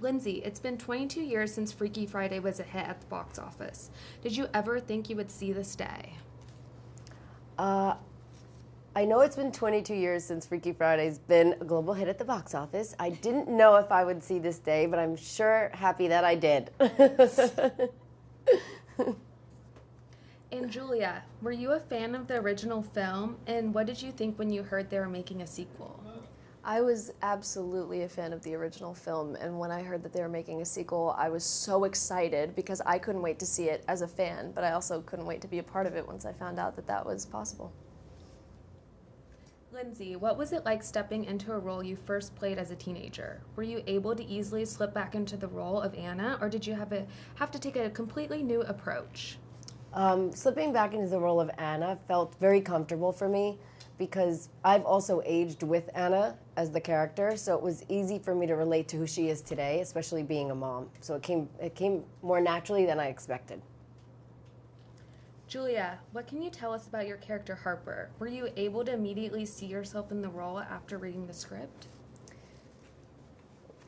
Lindsay, it's been 22 years since Freaky Friday was a hit at the box office. Did you ever think you would see this day? I know it's been 22 years since Freaky Friday's been a global hit at the box office. I didn't know if I would see this day, but I'm sure happy that I did. And Julia, were you a fan of the original film? And what did you think when you heard they were making a sequel? I was absolutely a fan of the original film, and when I heard that they were making a sequel, I was so excited because I couldn't wait to see it as a fan, but I also couldn't wait to be a part of it once I found out that that was possible. Lindsay, what was it like stepping into a role you first played as a teenager? Were you able to easily slip back into the role of Anna, or did you have to take a completely new approach? Slipping back into the role of Anna felt very comfortable for me because I've also aged with Anna as the character, so it was easy for me to relate to who she is today, especially being a mom. So it came more naturally than I expected. Julia, what can you tell us about your character Harper? Were you able to immediately see yourself in the role after reading the script?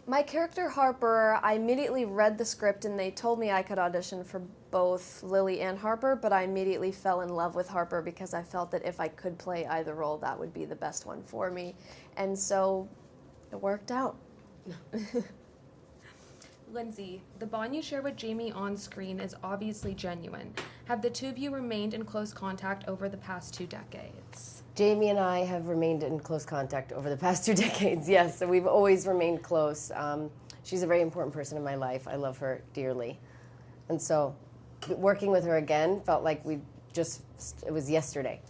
My character Harper, I immediately read the script and they told me I could audition for both Lily and Harper, but I immediately fell in love with Harper because I felt that if I could play either role, that would be the best one for me. And so it worked out. Lindsay, the bond you share with Jamie on screen is obviously genuine. Have the two of you remained in close contact over the past 2 decades? Jamie and I have remained in close contact over the past 2 decades, yes. So we've always remained close. She's a very important person in my life. I love her dearly. And so working with her again felt like it was yesterday.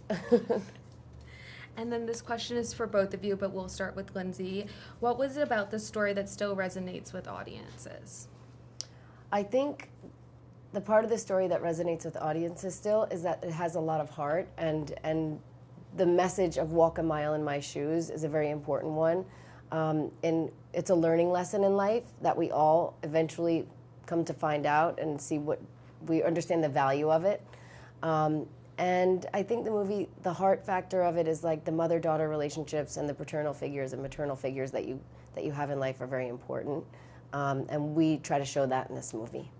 And then this question is for both of you, but we'll start with Lindsay. What was it about the story that still resonates with audiences? I think the part of the story that resonates with audiences still is that it has a lot of heart, and the message of walk a mile in my shoes is a very important one. And it's a learning lesson in life that we all eventually come to find out and see what we understand the value of it. And I think the movie, the heart factor of it is like the mother-daughter relationships and the paternal figures and maternal figures that you have in life are very important. And we try to show that in this movie.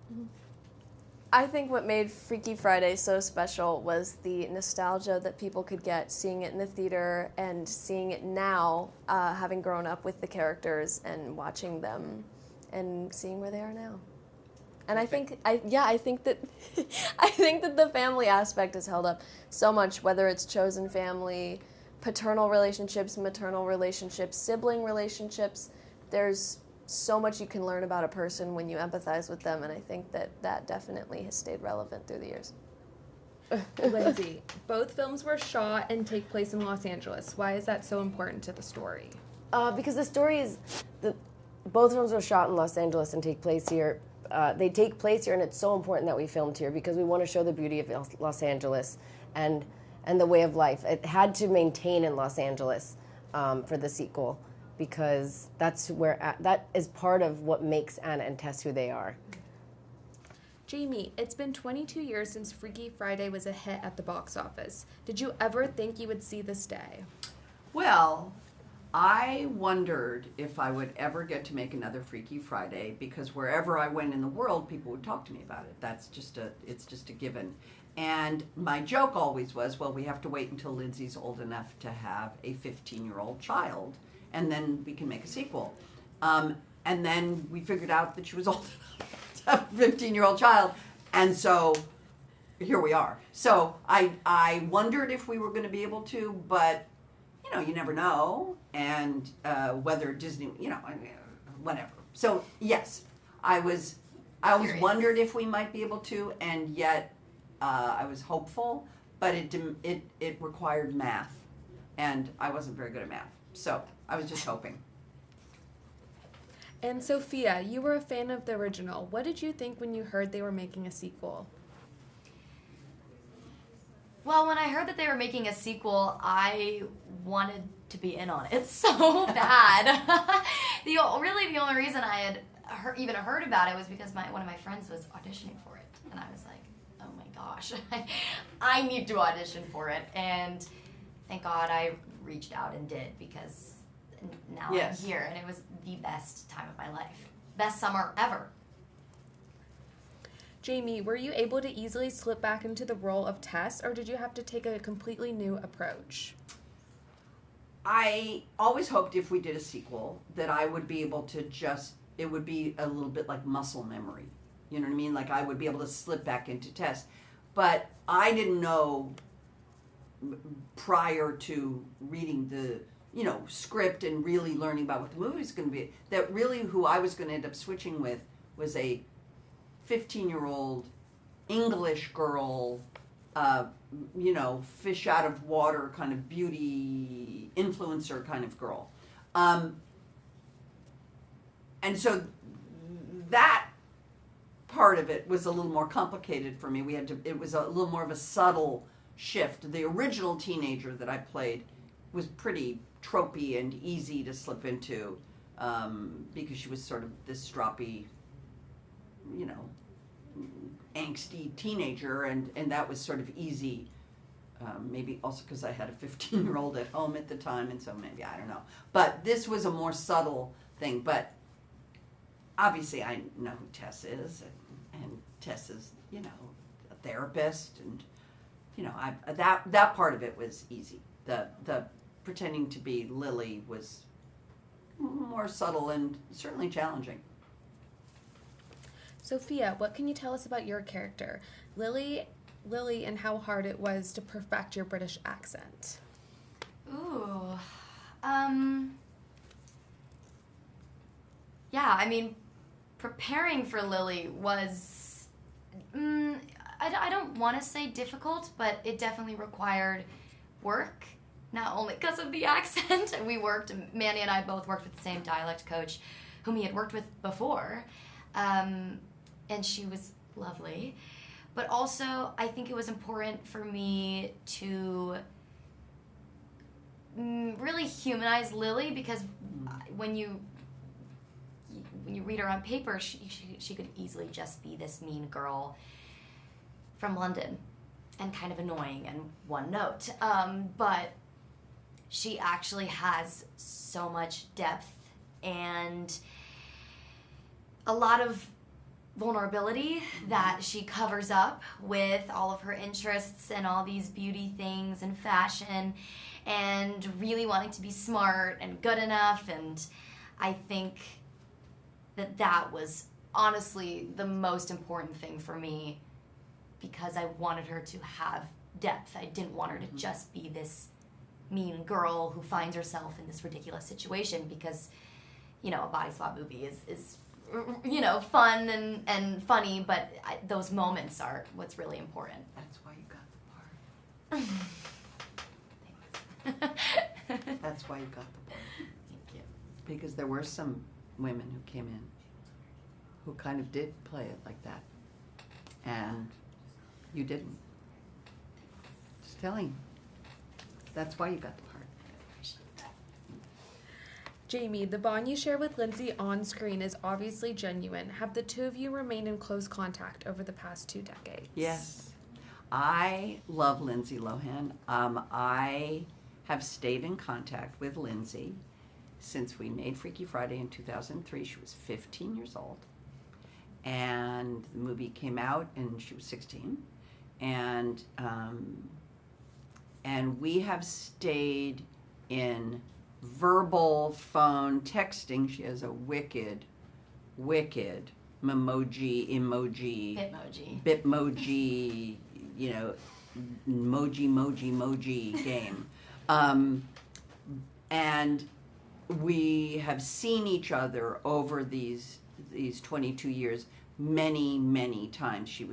I think what made Freaky Friday so special was the nostalgia that people could get seeing it in the theater and seeing it now, having grown up with the characters and watching them and seeing where they are now. And I think that I think that the family aspect is held up so much, whether it's chosen family, paternal relationships, maternal relationships, sibling relationships. There's so much you can learn about a person when you empathize with them, and I think that definitely has stayed relevant through the years. Lindsay, both films were shot and take place in Los Angeles. Why is that so important to the story? Because the story is, both films were shot in Los Angeles and take place here. They take place here, and it's so important that we filmed here because we want to show the beauty of Los Angeles and the way of life. It had to maintain in Los Angeles for the sequel because that is part of what makes Anna and Tess who they are. Jamie, it's been 22 years since Freaky Friday was a hit at the box office. Did you ever think you would see this day? Well, I wondered if I would ever get to make another Freaky Friday because wherever I went in the world, people would talk to me about it. It's just a given. And my joke always was, well, we have to wait until Lindsay's old enough to have a 15-year-old child, and then we can make a sequel. And then we figured out that she was old enough to have a 15-year-old child, and so here we are. So I wondered if we were going to be able to, but you never know, and whether Disney, whatever. So yes, I always wondered if we might be able to, and yet I was hopeful, but it required math, and I wasn't very good at math, so I was just hoping. And Sophia, you were a fan of the original. What did you think when you heard they were making a sequel? Well, when I heard that they were making a sequel, I wanted to be in on it so bad. The only reason I had even heard about it was because one of my friends was auditioning for it. And I was like, oh my gosh, I need to audition for it. And thank God I reached out and did, because now Yes. I'm here. And it was the best time of my life. best summer ever. Jamie, were you able to easily slip back into the role of Tess, or did you have to take a completely new approach? I always hoped if we did a sequel that I would be able to it would be a little bit like muscle memory. You know what I mean? Like I would be able to slip back into Tess. But I didn't know prior to reading the, script and really learning about what the movie was going to be, that really who I was going to end up switching with was a 15-year-old English girl, fish out of water kind of beauty influencer kind of girl. And so that part of it was a little more complicated for me. It was a little more of a subtle shift. The original teenager that I played was pretty tropey and easy to slip into, because she was sort of this stroppy, angsty teenager, and that was sort of easy. Maybe also because I had a 15-year-old at home at the time, and so maybe, I don't know. But this was a more subtle thing. But obviously I know who Tess is, and Tess is, a therapist, and, that part of it was easy. The pretending to be Lily was more subtle and certainly challenging. Sophia, what can you tell us about your character, Lily, and how hard it was to perfect your British accent? Ooh. Yeah, I mean, preparing for Lily was, I don't want to say difficult, but it definitely required work, not only because of the accent. Manny and I both worked with the same dialect coach whom he had worked with before, and she was lovely. But also, I think it was important for me to really humanize Lily, because when you read her on paper, she could easily just be this mean girl from London and kind of annoying and one note. But she actually has so much depth and a lot of vulnerability that she covers up with all of her interests and all these beauty things and fashion and really wanting to be smart and good enough. And I think that was honestly the most important thing for me, because I wanted her to have depth. I didn't want her to just be this mean girl who finds herself in this ridiculous situation, because, a body swap movie is fun and funny, but those moments are what's really important. That's why you got the part. That's why you got the part. Thank you. Because there were some women who came in who kind of did play it like that. And you didn't. Just telling you. That's why you got the part. Jamie, the bond you share with Lindsay on screen is obviously genuine. Have the two of you remained in close contact over the past 2 decades? Yes. I love Lindsay Lohan. I have stayed in contact with Lindsay since we made Freaky Friday in 2003. She was 15 years old. And the movie came out and she was 16. And we have stayed in verbal, phone, texting. She has a wicked Bitmoji, emoji game. And we have seen each other over these 22 years many times. She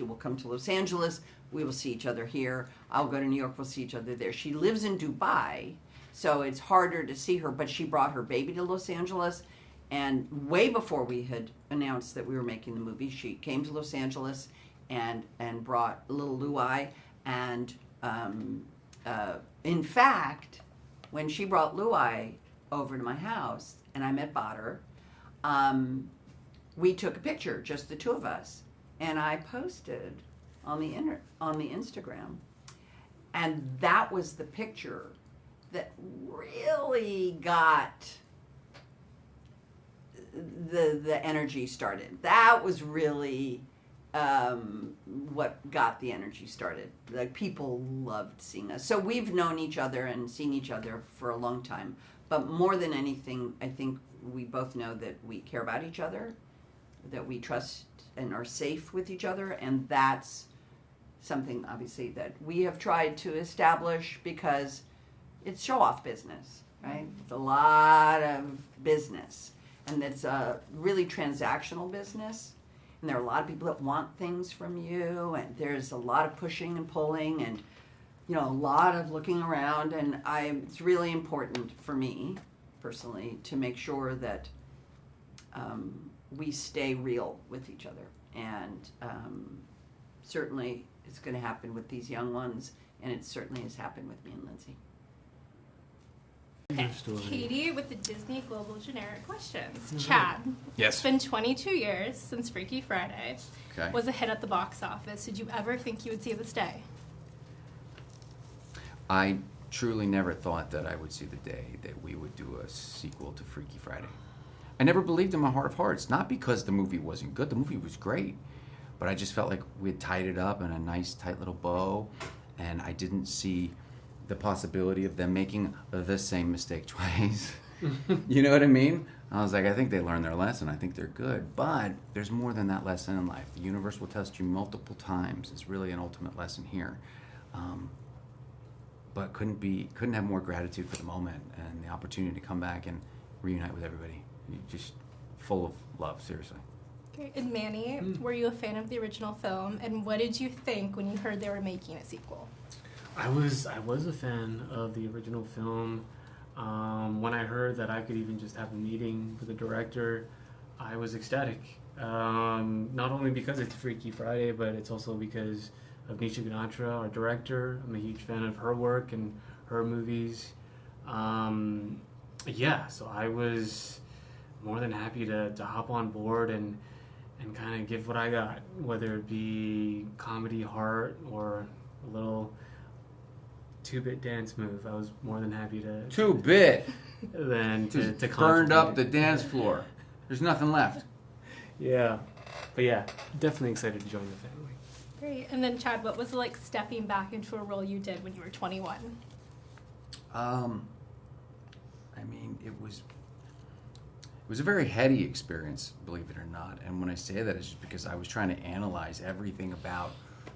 will come to Los Angeles. We will see each other here. I'll go to New York. We'll see each other there. She lives in Dubai, so it's harder to see her, but she brought her baby to Los Angeles, and way before we had announced that we were making the movie, she came to Los Angeles and brought little Luai. And in fact, when she brought Luai over to my house and I met Badr, we took a picture, just the two of us, and I posted on the Instagram, and that was the picture that really got the energy started. That was really what got the energy started. Like, people loved seeing us. So we've known each other and seen each other for a long time. But more than anything, I think we both know that we care about each other, that we trust and are safe with each other, and that's something, obviously, that we have tried to establish because it's show-off business, right? It's a lot of business, and it's a really transactional business, and there are a lot of people that want things from you, and there's a lot of pushing and pulling, and a lot of looking around, and it's really important for me, personally, to make sure that we stay real with each other, and certainly it's going to happen with these young ones, and it certainly has happened with me and Lindsay. Okay. Katie with the Disney Global Generic Questions. Mm-hmm. Chad. Yes. It's been 22 years since Freaky Friday Okay. was a hit at the box office. Did you ever think you would see this day? I truly never thought that I would see the day that we would do a sequel to Freaky Friday. I never believed in my heart of hearts, not because the movie wasn't good. The movie was great, but I just felt like we had tied it up in a nice, tight little bow, and I didn't see the possibility of them making the same mistake twice. You know what I mean? I was like, I think they learned their lesson. I think they're good. But there's more than that lesson in life. The universe will test you multiple times. It's really an ultimate lesson here. But couldn't have more gratitude for the moment and the opportunity to come back and reunite with everybody. Just full of love, seriously. Okay. And Manny, were you a fan of the original film? And what did you think when you heard they were making a sequel? I was a fan of the original film. When I heard that I could even just have a meeting with the director, I was ecstatic. Not only because it's Freaky Friday, but it's also because of Nisha Ganatra, our director. I'm a huge fan of her work and her movies. So I was more than happy to hop on board and kind of give what I got, whether it be comedy, heart, or a little 2-bit dance move. I was more than happy to 2-bit. Than to Just burned contribute. up the dance floor. There's nothing left. Yeah, but yeah, definitely excited to join the family. Great. And then Chad, what was it like stepping back into a role you did when you were 21? I mean, it was a very heady experience, believe it or not. And when I say that, it's just because I was trying to analyze everything about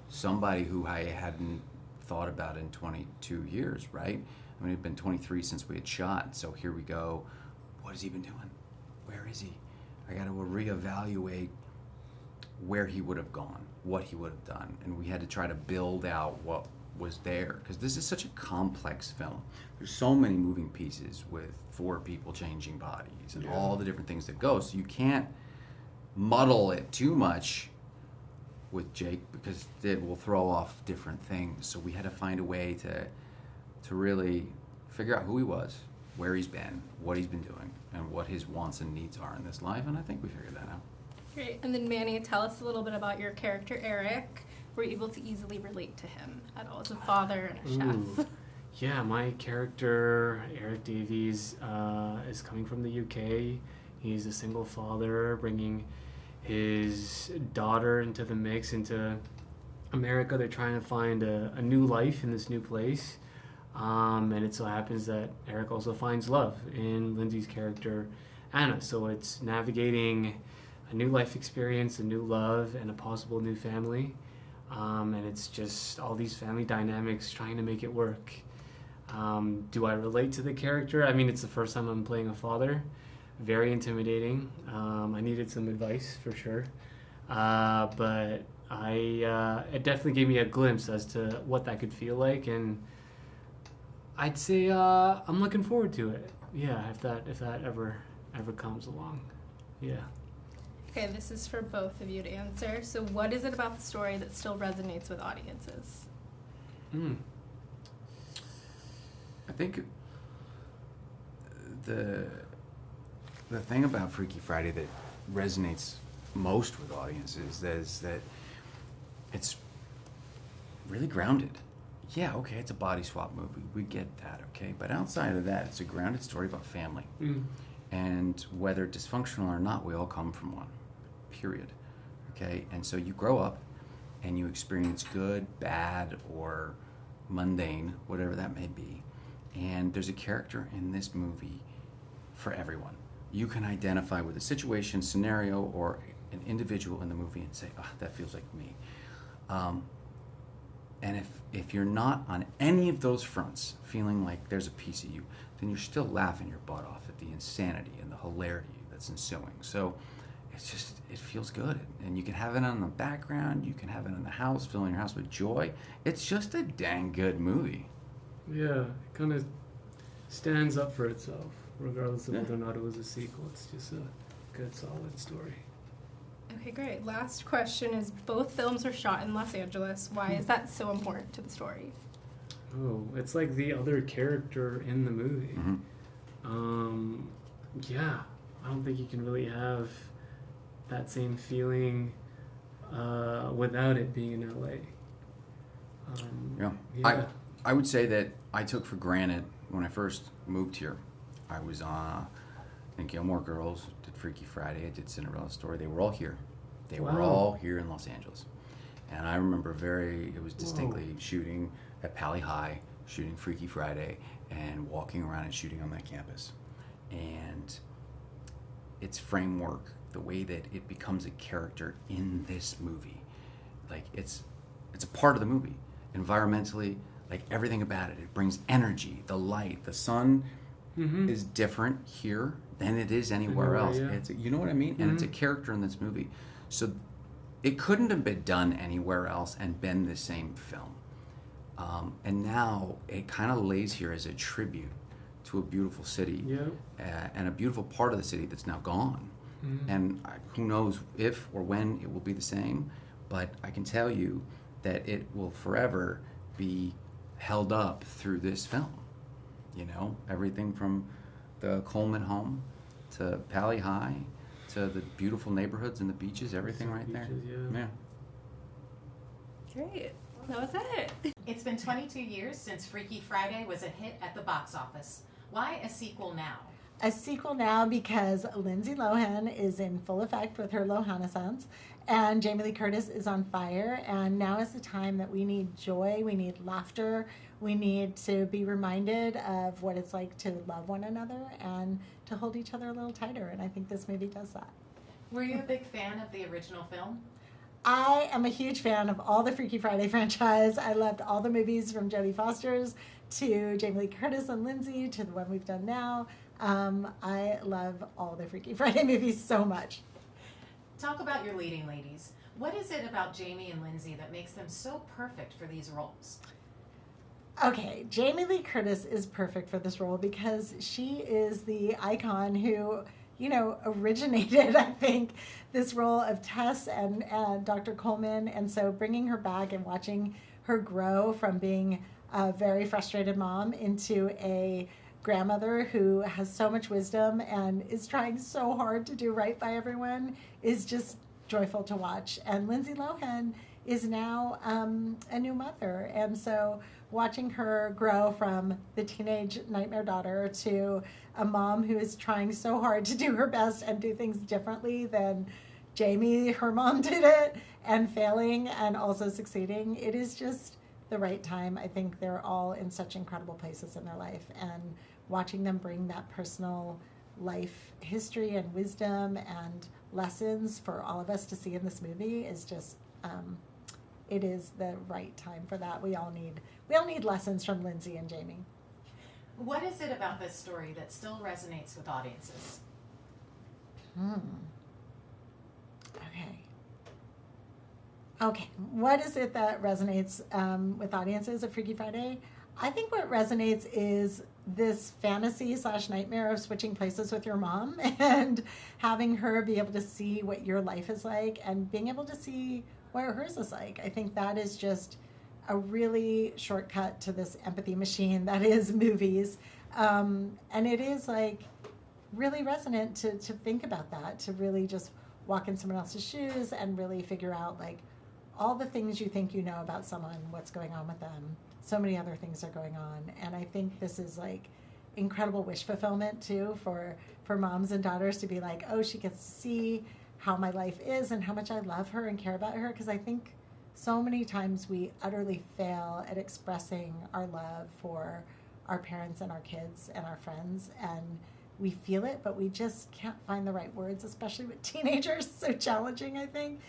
somebody who I hadn't thought about in 22 years, right? I mean, it'd been 23 since we had shot, so here we go. What has he been doing? Where is he? I got to reevaluate where he would have gone, what he would have done, and we had to try to build out what was there, because this is such a complex film. There's so many moving pieces with 4 people changing bodies and all the different things that go, so you can't muddle it too much with Jake because it will throw off different things. So we had to find a way to really figure out who he was, where he's been, what he's been doing, and what his wants and needs are in this life, and I think we figured that out. Great. And then Manny, tell us a little bit about your character, Eric. Were you able to easily relate to him at all as a father and a chef? Yeah, my character, Eric Davies, is coming from the UK. He's a single father, bringing his daughter into the mix, into America. They're trying to find a new life in this new place. And it so happens that Eric also finds love in Lindsay's character, Anna. So it's navigating a new life experience, a new love, and a possible new family. And it's just all these family dynamics trying to make it work. Do I relate to the character? I mean, it's the first time I'm playing a father. Very intimidating. I needed some advice for sure. But it definitely gave me a glimpse as to what that could feel like, and I'd say I'm looking forward to it. Yeah, if that ever comes along. Yeah. Okay, this is for both of you to answer. So what is it about the story that still resonates with audiences? I think the thing about Freaky Friday that resonates most with audiences is that it's really grounded. Yeah, okay, it's a body swap movie. We get that, okay? But outside of that, it's a grounded story about family. And whether dysfunctional or not, we all come from one, period. Okay? And so you grow up and you experience good, bad, or mundane, whatever that may be. And there's a character in this movie for everyone. You can identify with a situation, scenario, or an individual in the movie and say, oh, that feels like me. And if you're not on any of those fronts feeling like there's a piece of you, then you're still laughing your butt off at the insanity and the hilarity that's ensuing. So it's just, it feels good. And you can have it on the background, you can have it in the house, filling your house with joy. It's just a dang good movie. Yeah, it kind of stands up for itself, regardless of whether or not it was a sequel. It's just a good, solid story. Okay, great. Last question is, both films are shot in Los Angeles. Why is that so important to the story? Oh, it's like the other character in the movie. Mm-hmm. Yeah, I don't think you can really have that same feeling without it being in LA. Yeah. I would say that I took for granted when I first moved here. I was in Gilmore Girls, did Freaky Friday, I did Cinderella Story. They were all here. They were all here in Los Angeles. And I remember it was distinctly shooting at Pali High, shooting Freaky Friday, and walking around and shooting on that campus. And its framework, the way that it becomes a character in this movie, like it's a part of the movie. Environmentally, like everything about it brings energy, the light, the sun is different here than it is anywhere else. Yeah. It's, you know what I mean? And it's a character in this movie. So it couldn't have been done anywhere else and been the same film. And now it kind of lays here as a tribute to a beautiful city and a beautiful part of the city that's now gone. And who knows if or when it will be the same, but I can tell you that it will forever be held up through this film. You know, everything from the Coleman home to Pali High to the beautiful neighborhoods and the beaches, everything right there. Yeah. Great. That was it. It's been 22 years since Freaky Friday was a hit at the box office. Why a sequel now? A sequel now because Lindsay Lohan is in full effect with her Lohanisance, and Jamie Lee Curtis is on fire, and now is the time that we need joy, we need laughter, we need to be reminded of what it's like to love one another and to hold each other a little tighter, and I think this movie does that. Were you a big fan of the original film? I am a huge fan of all the Freaky Friday franchise. I loved all the movies from Jodie Foster's to Jamie Lee Curtis and Lindsay to the one we've done now. I love all the Freaky Friday movies so much. Talk about your leading ladies. What is it about Jamie and Lindsay that makes them so perfect for these roles? Okay, Jamie Lee Curtis is perfect for this role because she is the icon who, you know, originated, I think, this role of Tess and Dr. Coleman. And so bringing her back and watching her grow from being a very frustrated mom into a grandmother who has so much wisdom and is trying so hard to do right by everyone is just joyful to watch. And Lindsay Lohan is now a new mother. And so watching her grow from the teenage nightmare daughter to a mom who is trying so hard to do her best and do things differently than Jamie, her mom, did it, and failing and also succeeding, it is just the right time. I think they're all in such incredible places in their life, and watching them bring that personal life history and wisdom and lessons for all of us to see in this movie is just it is the right time for that. We all need lessons from Lindsay and Jamie. What is it about this story that still resonates with audiences? Okay, what is it that resonates with audiences of Freaky Friday? I think what resonates is this fantasy / nightmare of switching places with your mom and having her be able to see what your life is like and being able to see what hers is like. I think that is just a really shortcut to this empathy machine that is movies. And it is like really resonant to think about that, to really just walk in someone else's shoes and really figure out like all the things you think you know about someone, what's going on with them. So many other things are going on. And I think this is like, incredible wish fulfillment too for moms and daughters to be like, oh, she gets to see how my life is and how much I love her and care about her. Because I think so many times we utterly fail at expressing our love for our parents and our kids and our friends, and we feel it, but we just can't find the right words, especially with teenagers. So challenging, I think,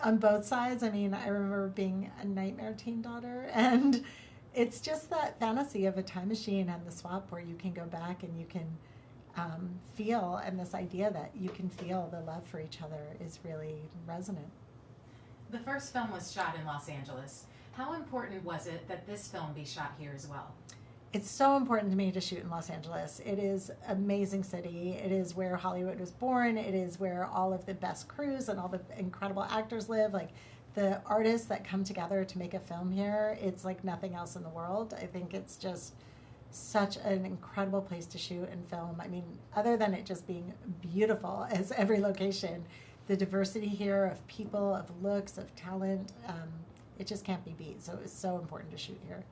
on both sides. I mean, I remember being a nightmare teen daughter, and it's just that fantasy of a time machine and the swap where you can go back and you can feel, and this idea that you can feel the love for each other is really resonant. The first film was shot in Los Angeles. How important was it that this film be shot here as well? It's so important to me to shoot in Los Angeles. It is an amazing city. It is where Hollywood was born. It is where all of the best crews and all the incredible actors live. Like, the artists that come together to make a film here, it's like nothing else in the world. I think it's just such an incredible place to shoot and film. I mean, other than it just being beautiful as every location, the diversity here of people, of looks, of talent, it just can't be beat. So it was so important to shoot here.